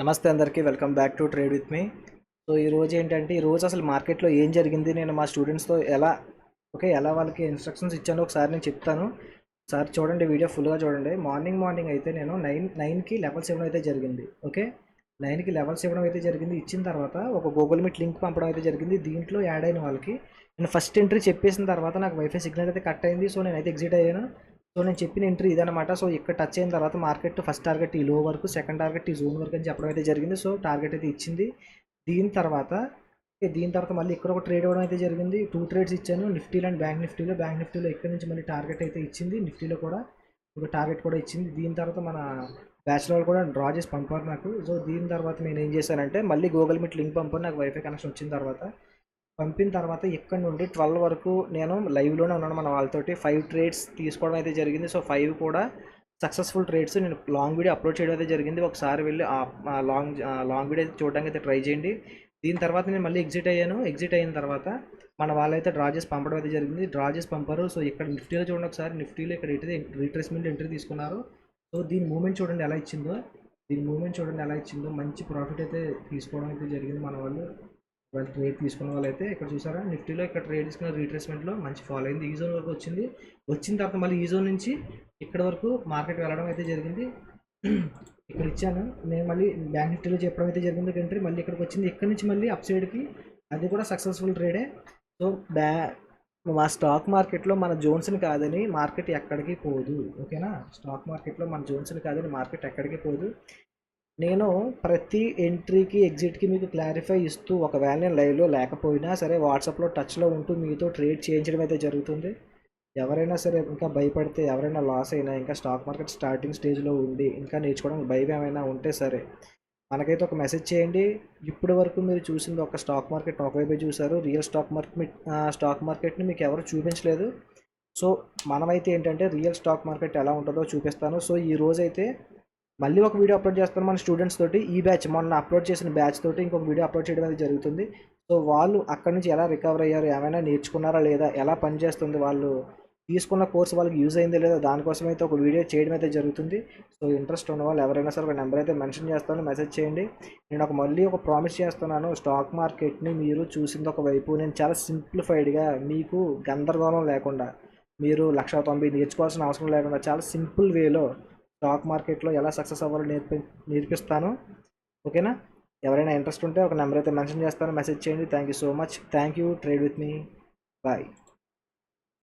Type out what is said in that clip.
నమస్తే అందరికీ welcome back to trade with me. So ఈరోజు ఏంటంటే ఈరోజు అసలు మార్కెట్లో ఏం జరిగింది, నేను మా స్టూడెంట్స్తో ఎలా వాళ్ళకి ఇన్స్ట్రక్షన్స్ ఇచ్చానో ఒకసారి నేను చెప్తాను. సార్ చూడండి, వీడియో ఫుల్గా చూడండి. మార్నింగ్ అయితే నేను నైన్కి లెవెల్స్ ఇవ్వడం అయితే జరిగింది. ఓకే, 9కి లెవెల్స్ ఇవ్వడం అయితే జరిగింది. ఇచ్చిన తర్వాత ఒక గూగుల్ మీట్ లింక్ పంపడం అయితే జరిగింది. దీంట్లో యాడ్ అయిన వాళ్ళకి నేను ఫస్ట్ ఎంట్రీ చెప్పేసిన తర్వాత నాకు వైఫై సిగ్నల్ అయితే కట్ అయింది. సో నేనైతే ఎగ్జిట్ అయ్యాను. సో నేను చెప్పిన ఎంట్రీ ఇదనమాట. సో ఇక్కడ టచ్ అయిన తర్వాత మార్కెట్ ఫస్ట్ టార్గెట్ ఈ లో వరకు, సెకండ్ టార్గెట్ ఈ జోన్ వరకు అని చెప్పడం అయితే జరిగింది. సో టార్గెట్ అయితే ఇచ్చింది. దీని తర్వాత మళ్ళీ ఇక్కడ ఒక ట్రేడ్ అవ్వడం అయితే జరిగింది. 2 ట్రేడ్స్ ఇచ్చాను, నిఫ్టీలో అండ్ బ్యాంక్ నిఫ్టీలో ఇక్కడ నుంచి మళ్ళీ టార్గెట్ అయితే ఇచ్చింది. నిఫ్టీలో కూడా ఒక టార్గెట్ కూడా ఇచ్చింది. దీని తర్వాత మన బ్యాచ్లర్ కూడా డ్రా చేసి పంపారు నాకు. సో దీని తర్వాత నేను ఏం చేశానంటే మళ్ళీ గూగుల్ మీట్ లింక్ పంపాను. నాకు వైఫై కనెక్షన్ వచ్చిన తర్వాత పంపిన తర్వాత ఇక్కడ నుండి 12 వరకు నేను లైవ్లోనే ఉన్నాను మన వాళ్ళతోటి. 5 ట్రేడ్స్ తీసుకోవడం అయితే జరిగింది. సో 5 కూడా సక్సెస్ఫుల్ ట్రేడ్స్. నేను లాంగ్ వీడియో అప్లోడ్ చేయడం అయితే జరిగింది. ఒకసారి వెళ్ళి లాంగ్ వీడియో చూడడానికి అయితే ట్రై చేయండి. దీని తర్వాత నేను మళ్ళీ ఎగ్జిట్ అయ్యాను. ఎగ్జిట్ అయిన తర్వాత మన వాళ్ళైతే డ్రా చేసి పంపడం అయితే జరిగింది. డ్రా చేసి పంపారు. సో ఇక్కడ నిఫ్టీలో చూడండి ఒకసారి. నిఫ్టీలో ఇక్కడ రీట్రేస్మెంట్ ఎంట్రీ తీసుకున్నారు. సో దీని మూమెంట్ చూడండి ఎలా ఇచ్చిందో. మంచి ప్రాఫిట్ అయితే తీసుకోవడం అయితే జరిగింది మన వాళ్ళు ట్రేడ్ తీసుకున్న వాళ్ళైతే. ఇక్కడ చూసారా, నిఫ్టీలో ఇక్కడ ట్రేడ్ తీసుకున్న రీట్రేస్మెంట్లో మంచి ఫాలో అయింది. ఈ జోన్ వరకు వచ్చింది. వచ్చిన తర్వాత మళ్ళీ ఈ జోన్ నుంచి ఇక్కడ వరకు మార్కెట్ వెళ్ళడం అయితే జరిగింది. ఇక్కడ ఇచ్చాను నేను, మళ్ళీ బ్యాంక్ నిఫ్టీలో చెప్పడం అయితే జరిగింది ఎంట్రీ. మళ్ళీ ఇక్కడికి వచ్చింది. ఇక్కడ నుంచి మళ్ళీ అప్ సైడ్కి, అది కూడా సక్సెస్ఫుల్ ట్రేడే. సో మా స్టాక్ మార్కెట్లో మన జోన్స్ని కాదని మార్కెట్ ఎక్కడికి పోదు. ఓకేనా, స్టాక్ మార్కెట్లో మన జోన్స్ని కాదని మార్కెట్ ఎక్కడికి పోదు. నేను ప్రతి ఎంట్రీకి ఎగ్జిట్కి మీకు క్లారిఫై ఇస్తూ, ఒకవేళ నేను లైవ్లో లేకపోయినా సరే వాట్సాప్లో టచ్లో ఉంటూ మీతో ట్రేడ్ చేయించడం అయితే జరుగుతుంది. ఎవరైనా సరే ఇంకా భయపడితే, ఎవరైనా లాస్ అయినా, ఇంకా స్టాక్ మార్కెట్ స్టార్టింగ్ స్టేజ్లో ఉండి ఇంకా నేర్చుకోవడానికి భయం ఏమైనా ఉంటే సరే మనకైతే ఒక మెసేజ్ చేయండి. ఇప్పటి వరకు మీరు చూసింది ఒక స్టాక్ మార్కెట్ ఒకవైపే చూసారు. రియల్ స్టాక్ మార్కెట్ని మీకు ఎవరు చూపించలేదు. సో మనమైతే ఏంటంటే రియల్ స్టాక్ మార్కెట్ ఎలా ఉంటుందో చూపిస్తాను. సో ఈ రోజైతే మళ్ళీ ఒక వీడియో అప్లోడ్ చేస్తాను మన స్టూడెంట్స్ తోటి. ఈ బ్యాచ్ మొన్న అప్లోడ్ చేసిన బ్యాచ్ తోటి ఇంకొక వీడియో అప్లోడ్ చేయడం అనేది జరుగుతుంది. సో వాళ్ళు అక్కడి నుంచి ఎలా రికవర్ అయ్యారు, ఏమైనా నేర్చుకున్నారా లేదా, ఎలా పనిచేస్తుంది, వాళ్ళు తీసుకున్న కోర్స్ వాళ్ళకి యూజ్ అయిందా లేదా, దానికోసం అయితే ఒక వీడియో చేయడం అయితే జరుగుతుంది. సో ఇంట్రెస్ట్ ఉన్న వాళ్ళు ఎవరైనా సరే ఒక నెంబర్ అయితే మెన్షన్ చేస్తాను, మెసేజ్ చేయండి. నేను మళ్ళీ ఒక ప్రామిస్ చేస్తున్నాను. స్టాక్ మార్కెట్ని మీరు చూసింది ఒక వైపు, నేను చాలా సింప్లిఫైడ్గా మీకు గందరగోళం లేకుండా, మీరు 1,90,000 నేర్చుకోవాల్సిన అవసరం లేకుండా చాలా సింపుల్ వేలో స్టాక్ మార్కెట్లో ఎలా సక్సెస్ అవ్వాలో నేర్పిస్తాను. ఓకేనా, ఎవరైనా ఇంట్రెస్ట్ ఉంటే ఒక నెంబర్ అయితే మెన్షన్ చేస్తాను, మెసేజ్ చేయండి. Thank you so much. Thank you. Trade with me. Bye.